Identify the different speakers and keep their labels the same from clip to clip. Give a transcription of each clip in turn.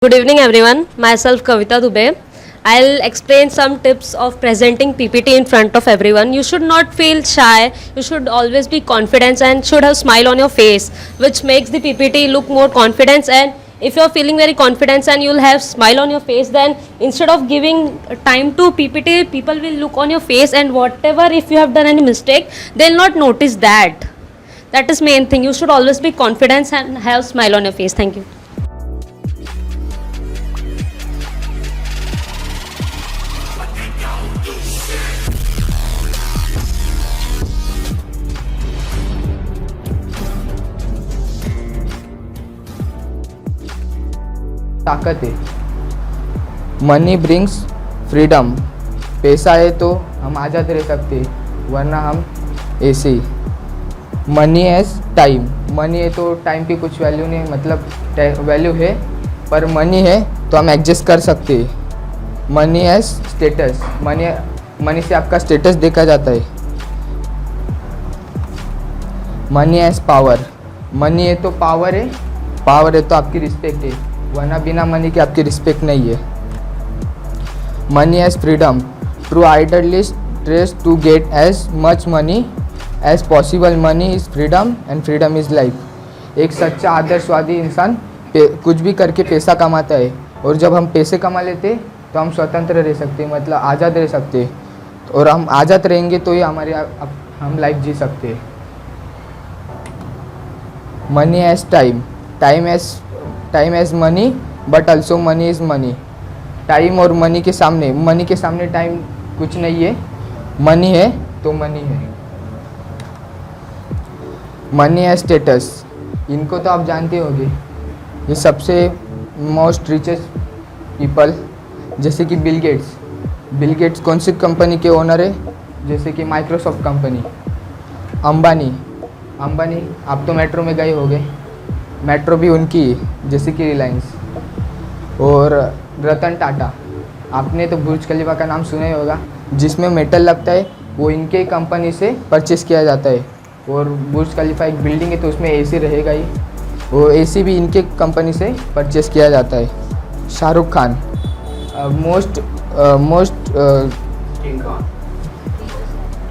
Speaker 1: Good evening everyone, myself Kavita Dubey. I'll explain some tips of presenting PPT in front of everyone. You should not feel shy, you should always be confident and should have smile on your face, which makes the PPT look more confidence. And if you're feeling very confident and you'll have smile on your face, then instead of giving time to PPT, people will look on your face, and whatever, if you have done any mistake, they'll not notice that. That is main thing. You should always be confident and have smile on your face. Thank you.
Speaker 2: ताकत है। Money brings freedom. पैसा है तो हम आज़ाद रह सकते, वरना हम ऐसे ही। Money as time. मनी है तो टाइम की कुछ वैल्यू नहीं, मतलब वैल्यू है पर मनी है तो हम एडजस्ट कर सकते हैं। Money as status. मनी से आपका स्टेटस देखा जाता है। Money as power. मनी है तो पावर है तो आपकी रिस्पेक्ट है, वरना बिना मनी के आपकी रिस्पेक्ट नहीं है। Money as freedom. True idealist tries to get as much money as possible. Money is freedom and freedom is life. एक सच्चा आदर्शवादी इंसान कुछ भी करके पैसा कमाता है, और जब हम पैसे कमा लेते तो हम स्वतंत्र रह सकते, मतलब आज़ाद रह सकते, और हम आज़ाद रहेंगे तो ही हम लाइफ जी सकते हैं। Money as time. Time as money but also money is money. Time और मनी के सामने टाइम कुछ नहीं है। मनी है तो मनी है। Money as status. इनको तो आप जानते होंगे, ये सबसे मोस्ट रिचेस्ट पीपल, जैसे कि बिल गेट्स कौन सी कंपनी के ओनर है? जैसे कि माइक्रोसॉफ्ट कंपनी। अंबानी आप तो मेट्रो में गए होंगे, मेट्रो भी उनकी है, जैसे कि रिलायंस। और रतन टाटा, आपने तो बुर्ज खलीफा का नाम सुना ही होगा, जिसमें मेटल लगता है वो इनके कंपनी से परचेस किया जाता है। और बुर्ज खलीफा एक बिल्डिंग है तो उसमें एसी रहेगा ही, वो एसी भी इनके कंपनी से परचेस किया जाता है। शाहरुख खान मोस्ट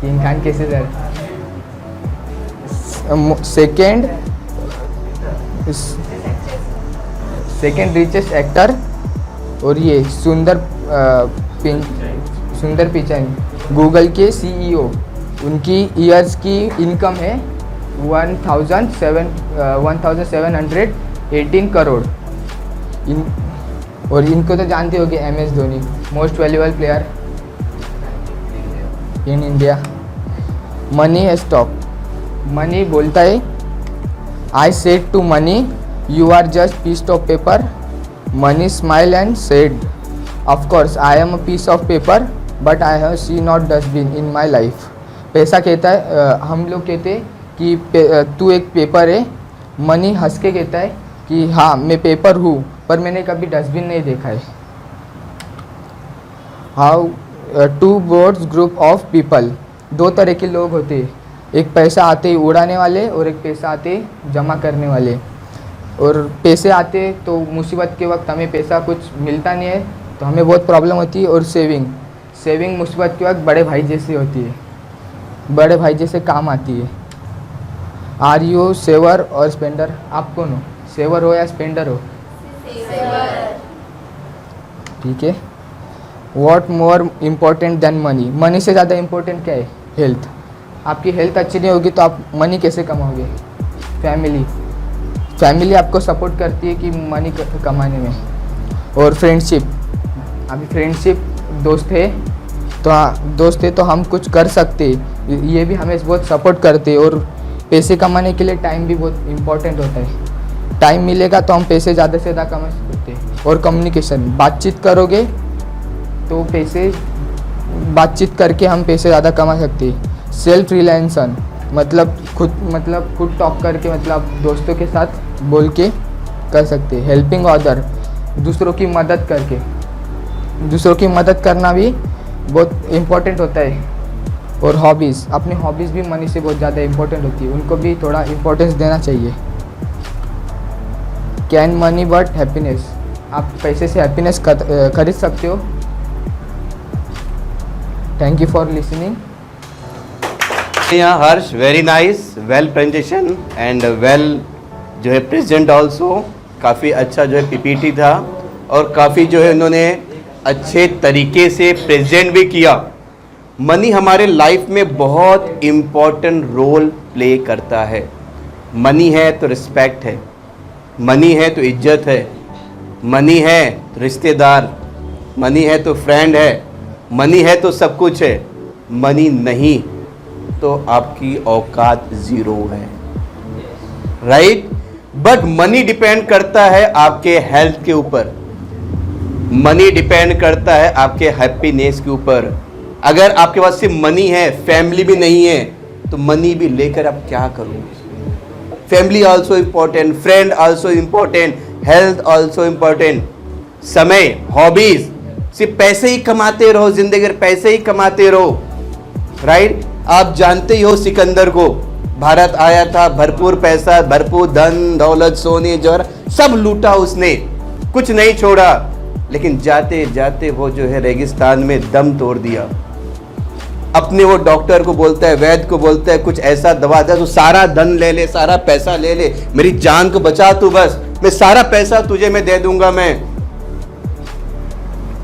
Speaker 2: किंग खान कैसे सर? Second richest actor. और ये सुंदर पिचाई, गूगल के सीईओ, उनकी ईयर्स की इनकम है 1718 करोड़। और इनको तो जानते होंगे, MS Dhoni, most valuable player in India. Money है स्टॉक। मनी बोलता है, I said to money, you are just piece of paper. Money smile and said, of course I am a piece of paper but I have see not dustbin in my life. पैसा कहता है, हम लोग कहते हैं कि तू एक पेपर है। मनी हंस के कहता है कि हाँ मैं पेपर हूँ, पर मैंने कभी डस्टबिन नहीं देखा है। How to boards group of people. दो तरह के लोग होते हैं, एक पैसा आते ही उड़ाने वाले और एक पैसा आते ही जमा करने वाले। और पैसे आते तो मुसीबत के वक्त हमें पैसा कुछ मिलता नहीं है तो हमें बहुत प्रॉब्लम होती है। और सेविंग मुसीबत के वक्त बड़े भाई जैसी होती है, बड़े भाई जैसे काम आती है। आर यू सेवर और स्पेंडर? आप कौन हो, सेवर हो या स्पेंडर हो? ठीक है। What more important then money. Money से ज़्यादा इम्पोर्टेंट क्या है? हेल्थ। आपकी हेल्थ अच्छी नहीं होगी तो आप मनी कैसे कमाओगे? फैमिली आपको सपोर्ट करती है कि मनी कमाने में। और फ्रेंडशिप, अभी फ्रेंडशिप दोस्त है तो हम कुछ कर सकते, ये भी हमें बहुत सपोर्ट करते हैं। और पैसे कमाने के लिए टाइम भी बहुत इम्पोर्टेंट होता है। टाइम मिलेगा तो हम पैसे ज़्यादा से ज़्यादा कमा सकते हैं। और कम्युनिकेशन, बातचीत करोगे तो बातचीत करके हम पैसे ज़्यादा कमा सकते हैं। सेल्फ रिलायंसन, मतलब खुद टॉक करके, मतलब दोस्तों के साथ बोल के कर सकते हैं। हेल्पिंग अदर, दूसरों की मदद करना भी बहुत इम्पोर्टेंट होता है। और हॉबीज़, अपनी हॉबीज़ भी मनी से बहुत ज़्यादा इम्पोर्टेंट होती है, उनको भी थोड़ा इम्पोर्टेंस देना चाहिए। कैन मनी बट हैप्पीनेस, आप पैसे से हैप्पीनेस खरीद सकते हो। Thank you for listening.
Speaker 3: यहाँ Harsh, very nice, well presentation and well जो है प्रेजेंट ऑल्सो, काफ़ी अच्छा जो है पीपीटी था और काफ़ी जो है उन्होंने अच्छे तरीके से प्रेजेंट भी किया। मनी हमारे लाइफ में बहुत इम्पोर्टेंट रोल प्ले करता है। मनी है तो रिस्पेक्ट है, मनी है तो इज्जत है, मनी है तो रिश्तेदार, मनी है तो फ्रेंड है, मनी है तो सब कुछ है। मनी नहीं तो आपकी औकात ज़ीरो है, राइट। बट मनी डिपेंड करता है आपके हेल्थ के ऊपर, मनी डिपेंड करता है आपके हैप्पीनेस के ऊपर। अगर आपके पास सिर्फ मनी है, फैमिली भी नहीं है, तो मनी भी लेकर आप क्या करोगे। Family also important, friend also important, health also important, समय, हॉबीज। सिर्फ पैसे ही कमाते रहो, जिंदगी भर पैसे ही कमाते रहो, राइट। आप जानते ही हो सिकंदर को, भारत आया था, भरपूर पैसा, भरपूर धन दौलत, सोने जौहर सब लूटा उसने, कुछ नहीं छोड़ा, लेकिन जाते जाते वो जो है रेगिस्तान में दम तोड़ दिया। अपने वो डॉक्टर को बोलता है, वैद्य को बोलता है, कुछ ऐसा दवा दे, तू सारा धन ले ले, सारा पैसा ले ले, मेरी जान को बचा तू, बस मैं सारा पैसा तुझे मैं दे दूंगा मैं।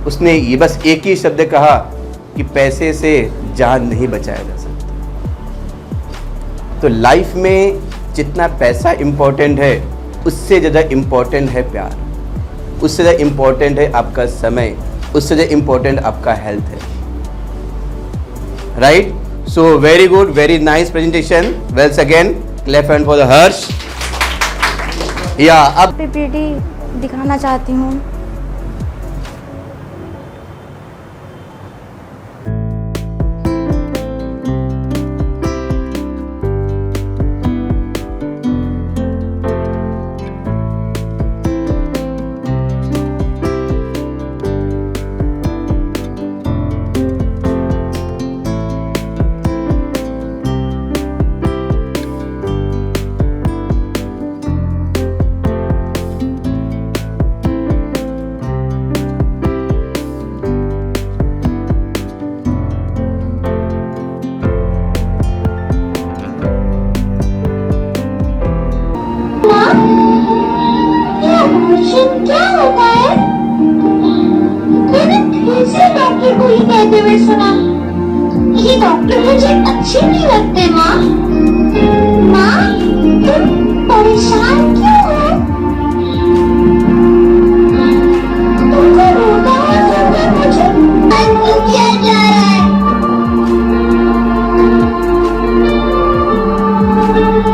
Speaker 3: उसने ये बस एक ही शब्द कहा कि पैसे से जान नहीं बचाया जा सकता। तो लाइफ में जितना पैसा इंपॉर्टेंट है, उससे ज़्यादा इंपॉर्टेंट है प्यार, उससे ज़्यादा इंपॉर्टेंट है आपका समय, उससे ज़्यादा इंपॉर्टेंट आपका हेल्थ है, right. So very good, very nice presentation, wells again, clap hand for the Harsh. या अब
Speaker 4: पीपीटी दिखाना चाहती हूँ।
Speaker 5: क्या होता है? मैंने फिर से डॉक्टर को ही कहते हुए सुना, ये डॉक्टर मुझे अच्छे नहीं लगते। माँ, माँ, तुम परेशान क्यों हो? तुमको रोता हुआ सुनकर मुझे क्यों किया जा रहा है?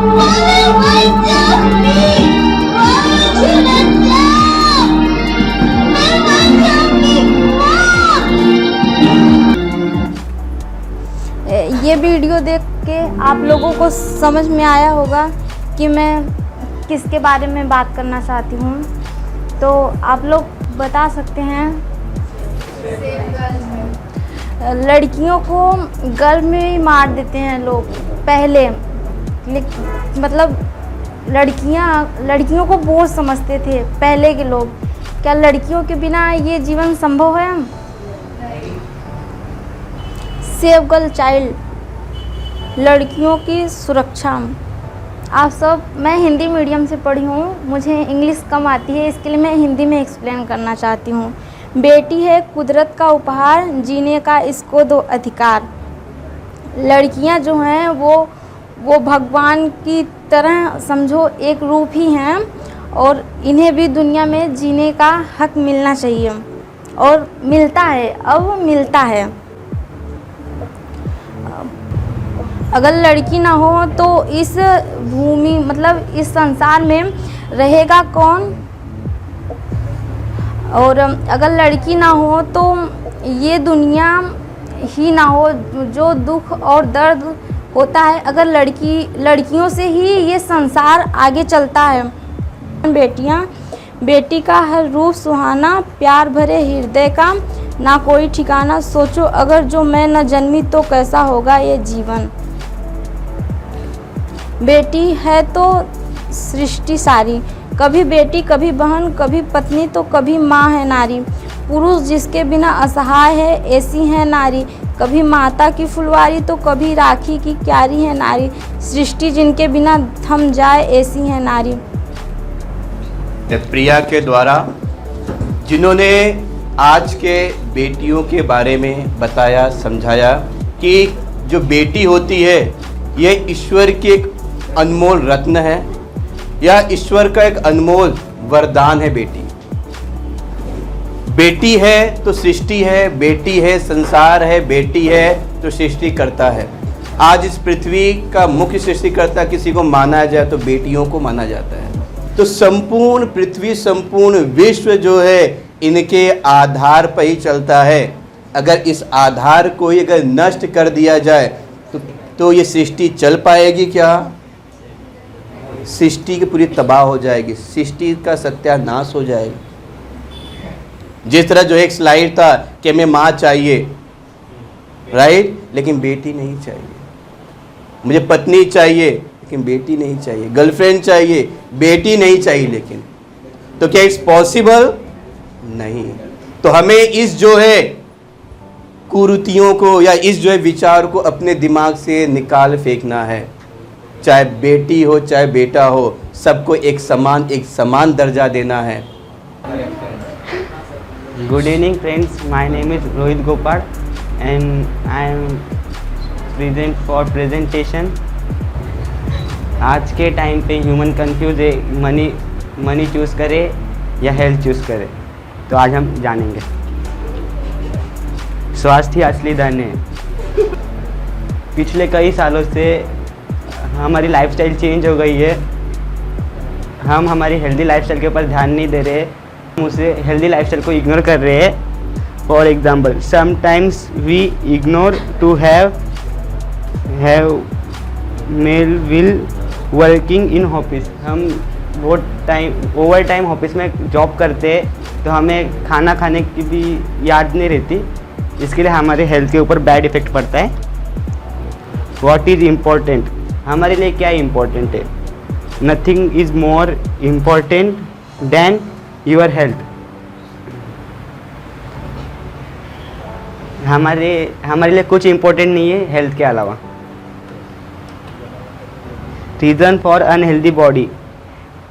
Speaker 5: माँ, मत जाओ प्लीज, मुझे मत जाओ, मैं मर जाऊंगी।
Speaker 4: ये वीडियो देख के आप लोगों को समझ में आया होगा कि मैं किसके बारे में बात करना चाहती हूँ। तो आप लोग बता सकते हैं। लड़कियों को गर्भ में ही मार देते हैं लोग पहले, मतलब लड़कियों को बोझ समझते थे पहले के लोग। क्या लड़कियों के बिना ये जीवन संभव है? सेव गर्ल चाइल्ड, लड़कियों की सुरक्षा। आप सब, मैं हिंदी मीडियम से पढ़ी हूँ, मुझे इंग्लिश कम आती है, इसके लिए मैं हिंदी में एक्सप्लेन करना चाहती हूँ। बेटी है कुदरत का उपहार, जीने का इसको दो अधिकार। लड़कियाँ जो हैं वो भगवान की तरह समझो एक रूप ही हैं, और इन्हें भी दुनिया में जीने का हक मिलना चाहिए, और मिलता है, अब मिलता है। अगर लड़की ना हो तो इस भूमि, मतलब इस संसार में रहेगा कौन? और अगर लड़की ना हो तो ये दुनिया ही ना हो, जो दुख और दर्द होता है। अगर लड़कियों से ही ये संसार आगे चलता है। बेटी का हर रूप सुहाना, प्यार भरे हृदय का ना कोई ठिकाना। सोचो अगर जो मैं न जन्मी तो कैसा होगा ये जीवन। बेटी है तो सृष्टि सारी, कभी बेटी, कभी बहन, कभी पत्नी तो कभी माँ है नारी। पुरुष जिसके बिना असहाय है, ऐसी है नारी। कभी माता की फुलवारी तो कभी राखी की क्यारी है नारी। सृष्टि जिनके बिना थम जाए, ऐसी है नारी।
Speaker 3: प्रिया के द्वारा जिन्होंने आज के बेटियों के बारे में बताया, समझाया कि जो बेटी होती है ये ईश्वर की एक अनमोल रत्न है, या ईश्वर का एक अनमोल वरदान है। बेटी है तो सृष्टि है, बेटी है संसार है, बेटी है तो सृष्टि करता है। आज इस पृथ्वी का मुख्य सृष्टिकर्ता किसी को माना जाए तो बेटियों को माना जाता है। तो संपूर्ण पृथ्वी, संपूर्ण विश्व जो है इनके आधार पर ही चलता है। अगर इस आधार को ही अगर नष्ट कर दिया जाए तो ये सृष्टि चल पाएगी क्या? सृष्टि की पूरी तबाह हो जाएगी, सृष्टि का सत्यानाश हो जाएगा। जिस तरह जो एक स्लाइड था कि हमें माँ चाहिए, राइट, लेकिन बेटी नहीं चाहिए। मुझे पत्नी चाहिए लेकिन बेटी नहीं चाहिए। गर्लफ्रेंड चाहिए, बेटी नहीं चाहिए। लेकिन तो क्या इट्स पॉसिबल? नहीं। तो हमें इस जो है कुरीतियों को या इस जो है विचार को अपने दिमाग से निकाल फेंकना है। चाहे बेटी हो चाहे बेटा हो, सबको एक समान दर्जा देना है।
Speaker 6: Good evening friends, my name is Rohit Gopal and I am present for presentation. आज के टाइम पे ह्यूमन कंफ्यूज है, मनी चूज़ करे या हेल्थ चूज़ करे। तो आज हम जानेंगे। स्वास्थ्य ही असली धन है। पिछले कई सालों से हमारी लाइफस्टाइल चेंज हो गई है। हम हमारी हेल्दी लाइफस्टाइल के ऊपर ध्यान नहीं दे रहे, हम उसे हेल्दी लाइफस्टाइल को इग्नोर कर रहे हैं। For example, sometimes we ignore to have mail will working in office. हम वो ओवर टाइम ऑफिस में जॉब करते हैं तो हमें खाना खाने की भी याद नहीं रहती। इसके लिए हमारे हेल्थ के ऊपर बैड इफेक्ट पड़ता है। What is important? हमारे लिए क्या इम्पोर्टेंट है? Nothing is more important than your health. हमारे लिए कुछ इम्पोर्टेंट नहीं है हेल्थ के अलावा। Reason for unhealthy body,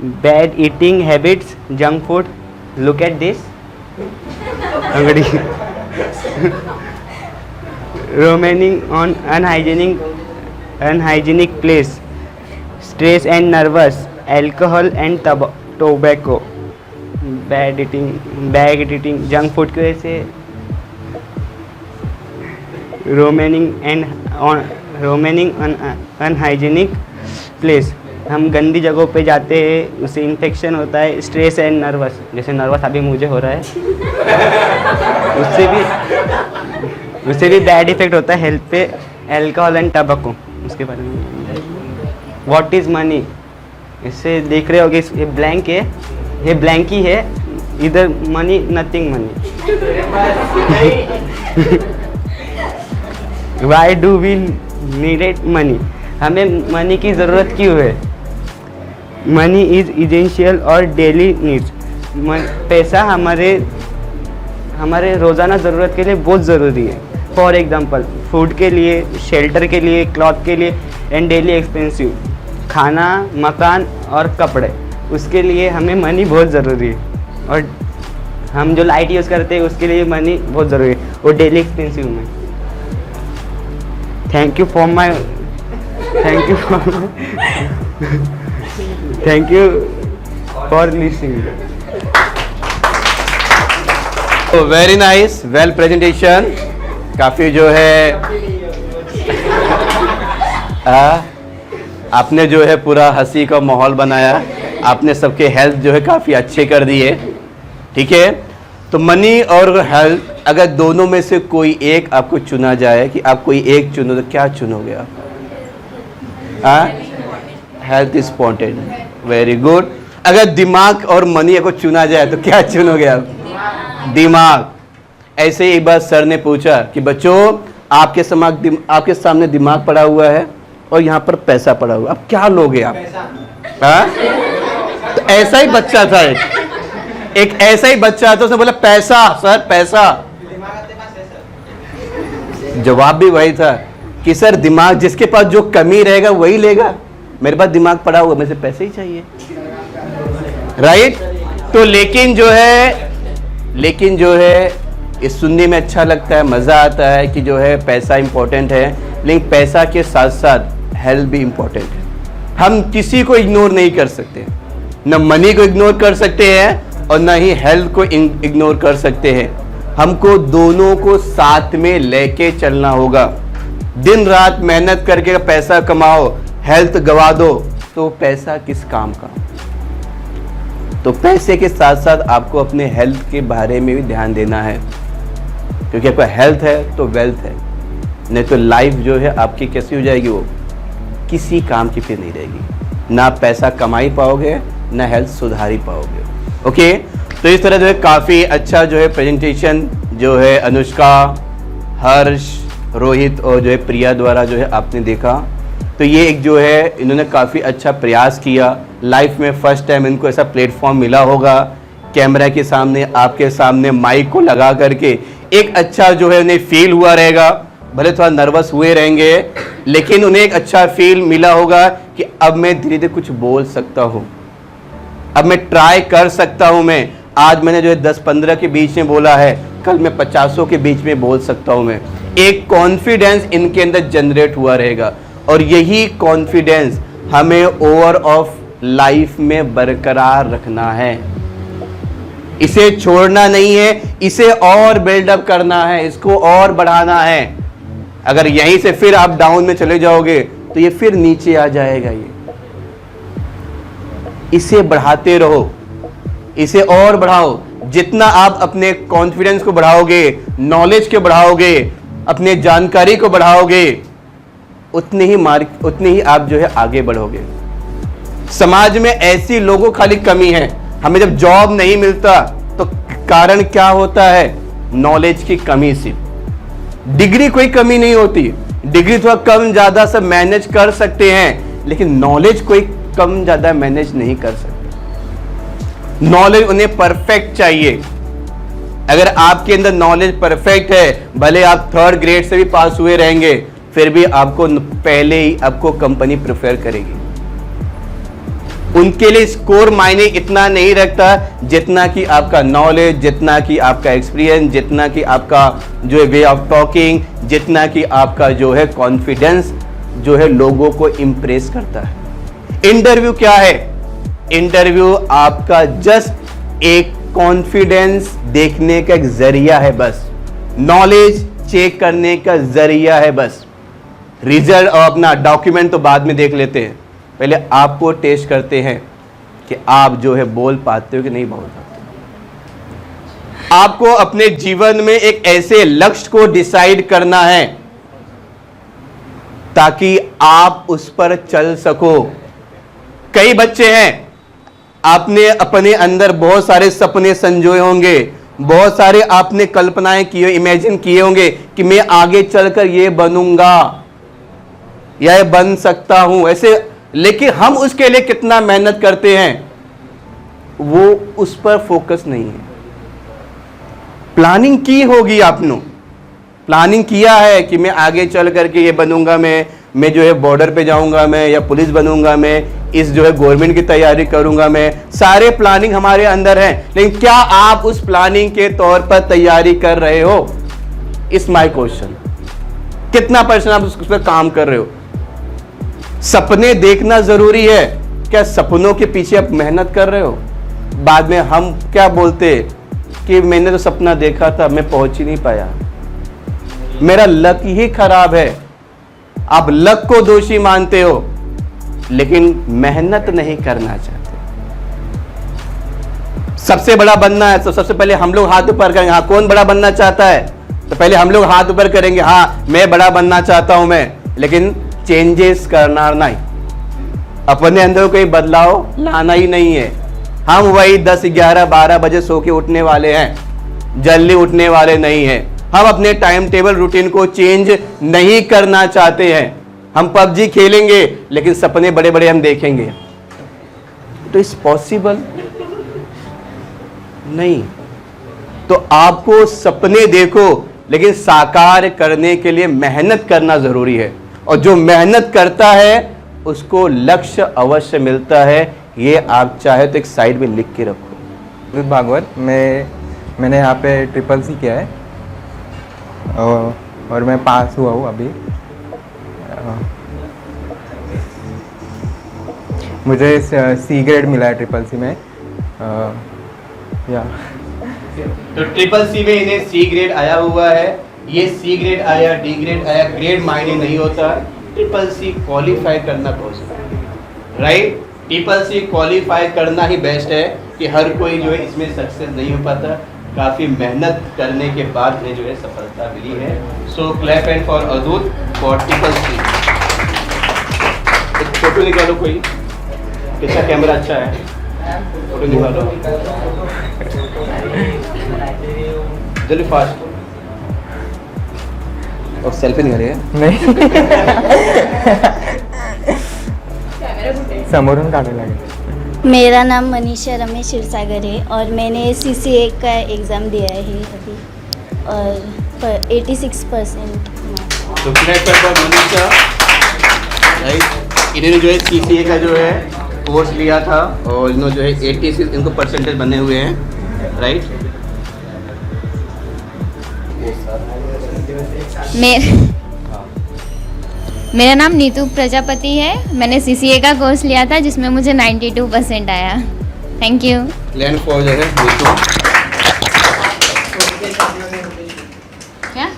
Speaker 6: bad eating habits, junk food. Look at this अंगड़ी। Roaming on unhygienic place, stress and nervous, alcohol and tobacco, bad eating, junk food की वजह से, रोमेनिंग अनहाइजीनिक प्लेस, हम गंदी जगहों पे जाते हैं, उससे इन्फेक्शन होता है। स्ट्रेस एंड नर्वस, जैसे नर्वस अभी मुझे हो रहा है, उससे भी बैड इफेक्ट होता है हेल्थ पे। एल्कोहल एंड टबैको, उसके बारे में। What is money? इससे देख रहे होगे, ये ब्लैंक है, ये ब्लैंक ही है, इधर money, nothing money. Why do we needed money? हमें मनी की ज़रूरत क्यों है? मनी इज़ इसेंशियल और डेली नीड्स। पैसा हमारे रोज़ाना ज़रूरत के लिए बहुत ज़रूरी है। फॉर एग्ज़ाम्पल, फूड के लिए, शेल्टर के लिए, क्लॉथ के लिए एंड डेली एक्सपेंसिव, खाना, मकान और कपड़े, उसके लिए हमें मनी बहुत ज़रूरी है। और हम जो लाइट यूज़ करते हैं उसके लिए मनी बहुत ज़रूरी है, वो डेली एक्सपेंसिव में। Thank you for listening.
Speaker 3: Very nice, well presentation. काफ़ी जो है आपने जो है पूरा हंसी का माहौल बनाया, आपने सबके हेल्थ जो है काफ़ी अच्छे कर दिए। ठीक है, तो मनी और हेल्थ, अगर दोनों में से कोई एक आपको चुना जाए कि आप कोई एक चुनो तो क्या चुनोगे आप? Health is important, very good. अगर दिमाग और मनी को चुना जाए तो क्या चुनोगे आप? दिमाग। ऐसे ही एक बार सर ने पूछा कि बच्चों, आपके सामने दिमाग पड़ा हुआ है और यहाँ पर पैसा पड़ा हुआ, अब क्या लोगे आप? हाँ, तो ऐसा ही बच्चा था, एक ऐसा ही बच्चा था, उसने बोला पैसा सर पैसा। जवाब भी वही था कि सर दिमाग, जिसके पास जो कमी रहेगा वही लेगा, मेरे पास दिमाग पड़ा हुआ, मुझे पैसे ही चाहिए, राइट। तो लेकिन जो है इस सुनने में अच्छा लगता है, मजा आता है कि जो है पैसा इंपॉर्टेंट है, लेकिन पैसा के साथ साथ हेल्थ भी इंपॉर्टेंट है। हम किसी को इग्नोर नहीं कर सकते, न मनी को इग्नोर कर सकते हैं और न ही हेल्थ को इग्नोर कर सकते हैं। हमको दोनों को साथ में लेके चलना होगा। दिन रात मेहनत करके पैसा कमाओ, हेल्थ गवा दो तो पैसा किस काम का। तो पैसे के साथ साथ आपको अपने हेल्थ के बारे में भी ध्यान देना है, क्योंकि आपका हेल्थ है तो वेल्थ है, नहीं तो लाइफ जो है आपकी कैसी हो जाएगी, वो किसी काम की फिर नहीं रहेगी। ना पैसा कमा ही पाओगे, ना हेल्थ सुधार ही पाओगे। ओके, तो इस तरह जो है काफ़ी अच्छा जो है प्रेजेंटेशन जो है अनुष्का, हर्ष, रोहित और जो है प्रिया द्वारा जो है आपने देखा। तो ये एक जो है इन्होंने काफ़ी अच्छा प्रयास किया। लाइफ में फर्स्ट टाइम इनको ऐसा प्लेटफॉर्म मिला होगा, कैमरा के सामने, आपके सामने माइक को लगा करके एक अच्छा जो है उन्हें फील हुआ रहेगा। भले थोड़ा नर्वस हुए रहेंगे, लेकिन उन्हें एक अच्छा फील मिला होगा कि अब मैं धीरे धीरे कुछ बोल सकता हूँ, अब मैं ट्राई कर सकता हूँ। मैं आज मैंने जो है 10-15 के बीच में बोला है, कल मैं 50 के बीच में बोल सकता हूँ। मैं एक कॉन्फिडेंस इनके अंदर जनरेट हुआ रहेगा, और यही कॉन्फिडेंस हमें ओवर ऑफ लाइफ में बरकरार रखना है। इसे छोड़ना नहीं है, इसे और बिल्डअप करना है, इसको और बढ़ाना है। अगर यहीं से फिर आप डाउन में चले जाओगे तो ये फिर नीचे आ जाएगा। ये इसे बढ़ाते रहो, इसे और बढ़ाओ। जितना आप अपने कॉन्फिडेंस को बढ़ाओगे, नॉलेज को बढ़ाओगे, अपने जानकारी को बढ़ाओगे, उतने ही आप जो है आगे बढ़ोगे। समाज में ऐसी लोगों खाली कमी है। हमें जब जॉब नहीं मिलता तो कारण क्या होता है? नॉलेज की कमी से। डिग्री कोई कमी नहीं होती, डिग्री थोड़ा कम ज्यादा सब मैनेज कर सकते हैं, लेकिन नॉलेज कोई कम ज्यादा मैनेज नहीं कर सकते। नॉलेज उन्हें परफेक्ट चाहिए। अगर आपके अंदर नॉलेज परफेक्ट है, भले आप 3rd ग्रेड से भी पास हुए रहेंगे, फिर भी आपको पहले ही आपको कंपनी प्रेफर करेगी। उनके लिए स्कोर मायने इतना नहीं रखता जितना कि आपका नॉलेज, जितना कि आपका एक्सपीरियंस, जितना कि आपका जो है वे ऑफ टॉकिंग, जितना कि आपका जो है कॉन्फिडेंस जो है लोगों को इंप्रेस करता है। इंटरव्यू क्या है? इंटरव्यू आपका जस्ट एक कॉन्फिडेंस देखने का एक जरिया है, बस नॉलेज चेक करने का जरिया है बस। रिजल्ट और अपना डॉक्यूमेंट तो बाद में देख लेते हैं, पहले आपको टेस्ट करते हैं कि आप जो है बोल पाते हो कि नहीं बोल पाते। आपको अपने जीवन में एक ऐसे लक्ष्य को डिसाइड करना है ताकि आप उस पर चल सको। कई बच्चे हैं, आपने अपने अंदर बहुत सारे सपने संजोए होंगे, बहुत सारे आपने कल्पनाएं किए, इमेजिन किए होंगे कि मैं आगे चलकर ये बनूंगा या ये बन सकता हूं ऐसे, लेकिन हम उसके लिए कितना मेहनत करते हैं वो उस पर फोकस नहीं है। प्लानिंग की होगी, आपने प्लानिंग किया है कि मैं आगे चल करके ये बनूंगा, मैं जो है बॉर्डर पे जाऊंगा, मैं या पुलिस बनूंगा, मैं इस जो है गवर्नमेंट की तैयारी करूंगा, मैं सारे प्लानिंग हमारे अंदर है, लेकिन क्या आप उस प्लानिंग के तौर पर तैयारी कर रहे हो? Is my question. कितना % आप उस पर काम कर रहे हो? सपने देखना जरूरी है, क्या सपनों के पीछे आप मेहनत कर रहे हो? बाद में हम क्या बोलते कि मैंने तो सपना देखा था, मैं पहुंच ही नहीं पाया, मेरा लक ही खराब है। आप लक को दोषी मानते हो, लेकिन मेहनत नहीं करना चाहते। सबसे बड़ा बनना है तो सबसे पहले हम लोग हाथ ऊपर करेंगे। हाँ, कौन बड़ा बनना चाहता है? तो पहले हम लोग हाथ ऊपर करेंगे, हाँ मैं बड़ा बनना चाहता हूं मैं, लेकिन चेंजेस करना नहीं, अपने अंदर कोई बदलाव लाना ही नहीं है। हम वही 10, 11, 12 बजे सो के उठने वाले हैं, जल्दी उठने वाले नहीं हैं। हम अपने टाइम टेबल रूटीन को चेंज नहीं करना चाहते हैं। हम PUBG खेलेंगे, लेकिन सपने बड़े बड़े हम देखेंगे। तो इट्स पॉसिबल नहीं। तो आपको सपने देखो, लेकिन साकार करने के लिए मेहनत करना जरूरी है, और जो मेहनत करता है उसको लक्ष्य अवश्य मिलता है। ये आप चाहे तो एक साइड में लिख के रखो।
Speaker 7: अद्भुत भागवत, मैंने यहाँ पे CCC किया है और मैं पास हुआ हूँ अभी। मुझे C ग्रेड मिला है CCC में। या
Speaker 3: तो CCC में इन्हें C ग्रेड आया हुआ है। ये C ग्रेड आया, D ग्रेड आया, ग्रेड मायने नहीं होता। CCC क्वालिफाई करना पॉसिबल है, राइट। CCC क्वालिफाई करना ही बेस्ट है, कि हर कोई जो है इसमें सक्सेस नहीं हो पाता। काफ़ी मेहनत करने के बाद में जो है सफलता मिली है। सो क्लैप एंड फॉर अदूत फॉर CCC। एक फोटो निकालो कोई, किसका कैमरा अच्छा है, फोटो निकालो जल्दी फास्ट। और सेल्फी निकालिए।
Speaker 7: नहीं समोरून काढायला लागेल।
Speaker 8: मेरा नाम मनीषा रमेश क्षीरसागर है और मैंने CCA का एग्ज़ाम दिया है अभी और 86%।
Speaker 3: तो क्लैप फॉर मनीषा, राइट। इन्होंने जो है CCA का जो है कोर्स लिया था और इन्होंने जो है 86 इनको परसेंटेज बने हुए हैं, राइट।
Speaker 9: मेरा नाम नीतू प्रजापति है। मैंने CCA का कोर्स लिया था जिसमें मुझे 92% आया। Thank you.
Speaker 3: लैंड फॉर जो है नीतू।
Speaker 9: क्या?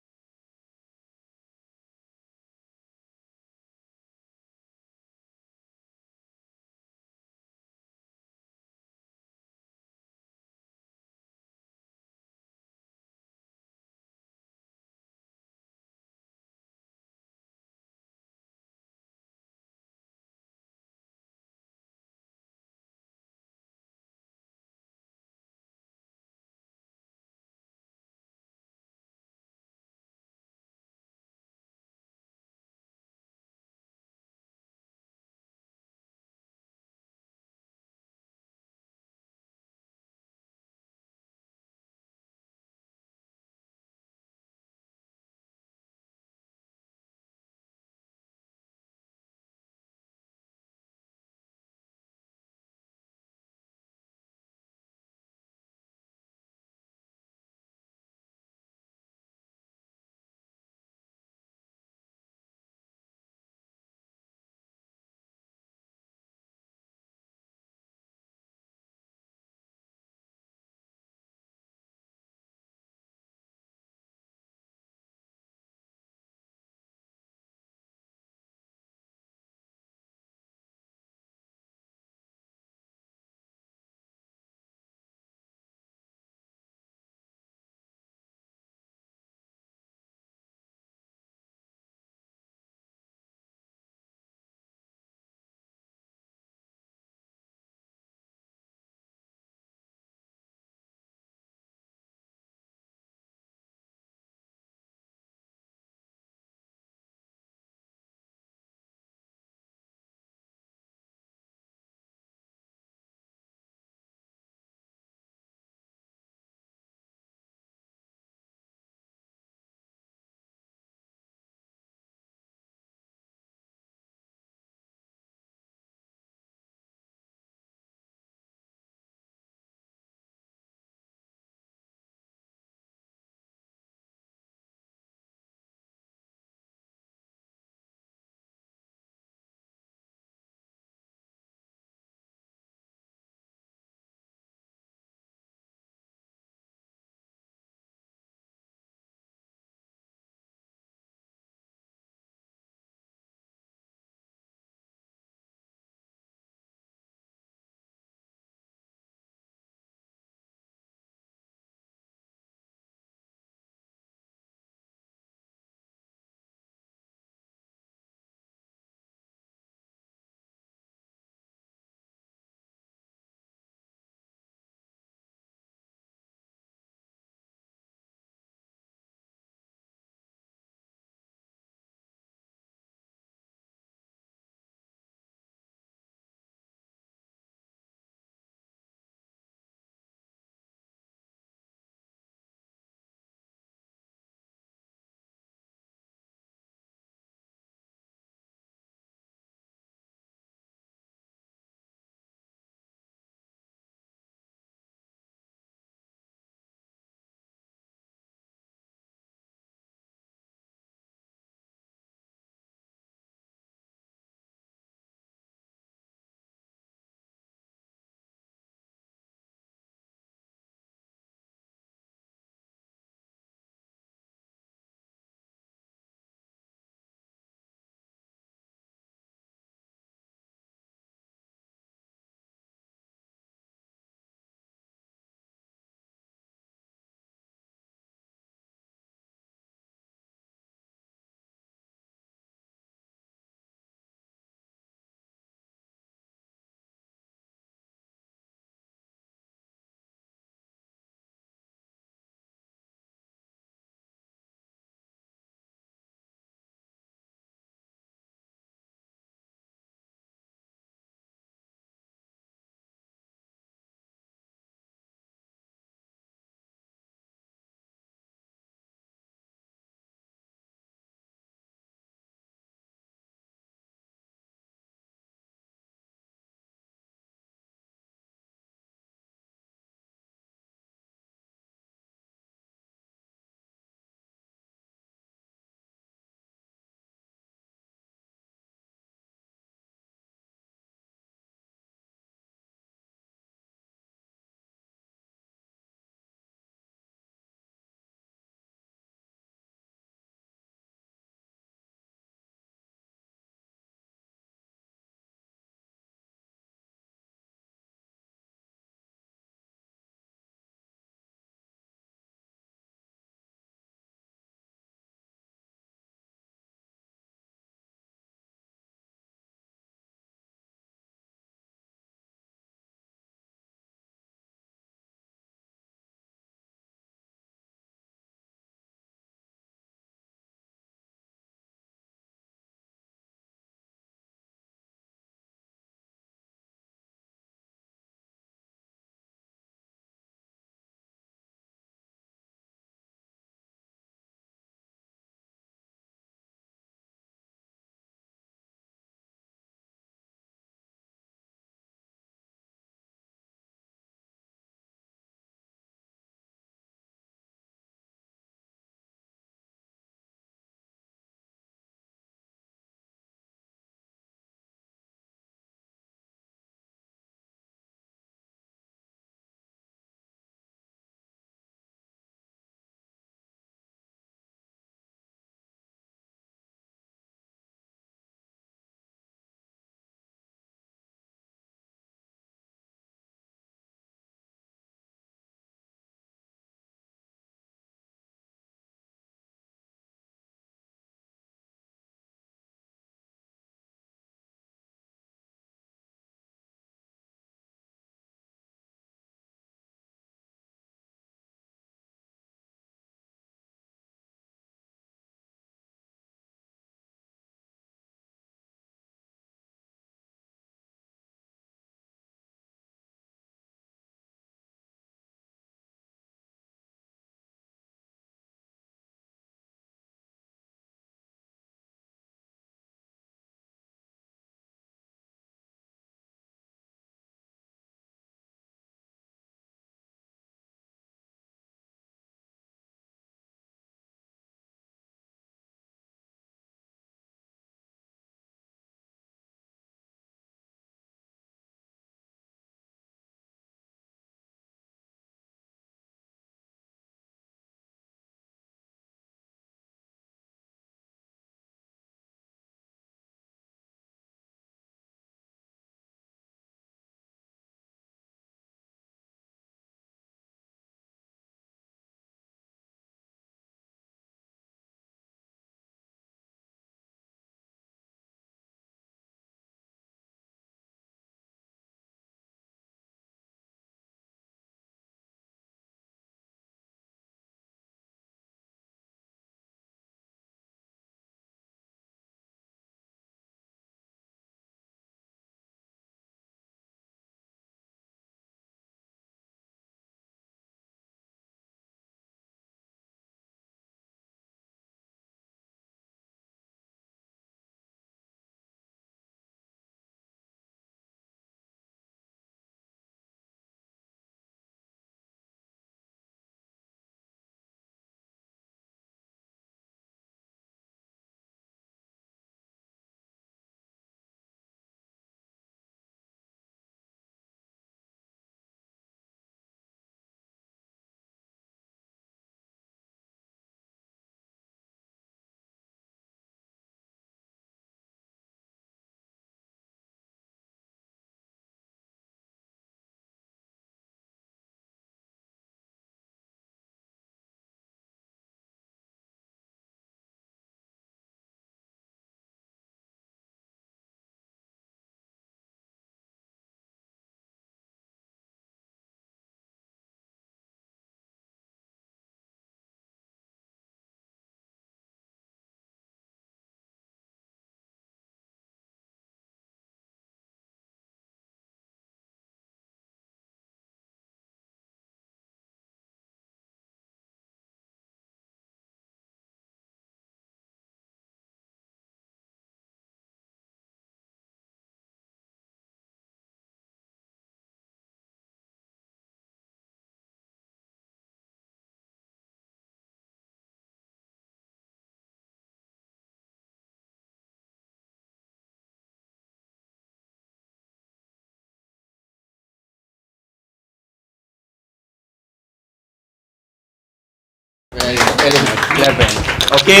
Speaker 3: ओके,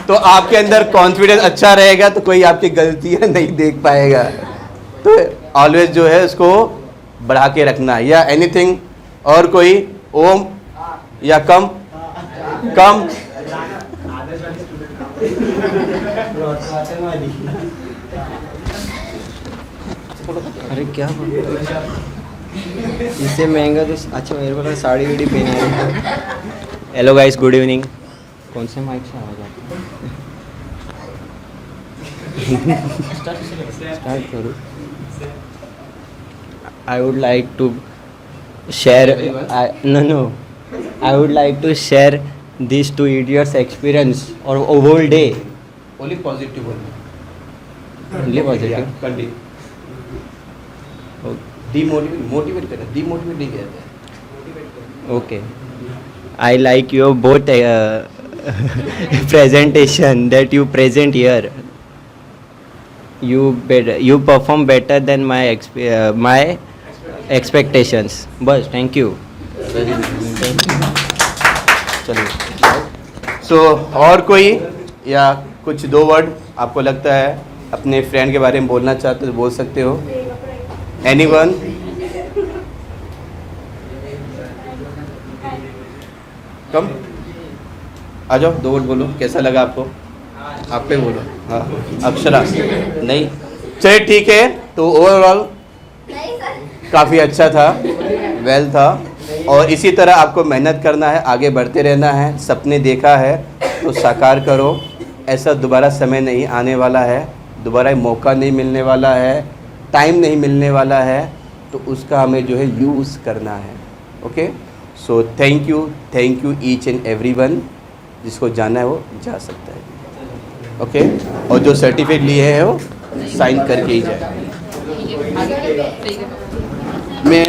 Speaker 3: तो आपके अंदर कॉन्फिडेंस अच्छा रहेगा तो कोई आपकी गलतियां नहीं देख पाएगा, तो ऑलवेज जो है उसको बढ़ा के रखना। या एनीथिंग और कोई? ओम या कम कम?
Speaker 10: अरे क्या इससे महंगा तो अच्छा मेरे को लगा साड़ी वीड़ी पहने। Hello guys, good evening. कौन से माइक से आवाज आती है? स्टार्ट करो। I would like to share no I would like to share these two idiots experience or a whole day.
Speaker 3: Only positive
Speaker 10: Only positive.
Speaker 3: Continue. Motivate करना, demotivate नहीं कहते।
Speaker 10: Okay. I like your both presentation that you present here. You perform better than my expectations. बस thank you. चलिए।
Speaker 3: सो और कोई या कुछ दो वर्ड आपको लगता है अपने फ्रेंड के बारे में बोलना चाहते हो तो बोल सकते हो। एनीवन? कम आ जाओ, दो वर्ड बोलो, कैसा लगा आपको? आप पे बोलो। हाँ, अक्षरा नहीं, चलिए ठीक है। तो ओवरऑल काफ़ी अच्छा था, वेल था, और इसी तरह आपको मेहनत करना है, आगे बढ़ते रहना है। सपने देखा है तो साकार करो, ऐसा दोबारा समय नहीं आने वाला है, दोबारा मौका नहीं मिलने वाला है, टाइम नहीं मिलने वाला है, तो उसका हमें जो है यूज़ करना है। Okay, so thank you each and everyone. जिसको जाना है वो जा सकता है। ओके, और जो सर्टिफिकेट लिए हैं वो साइन करके ही जाए। मैं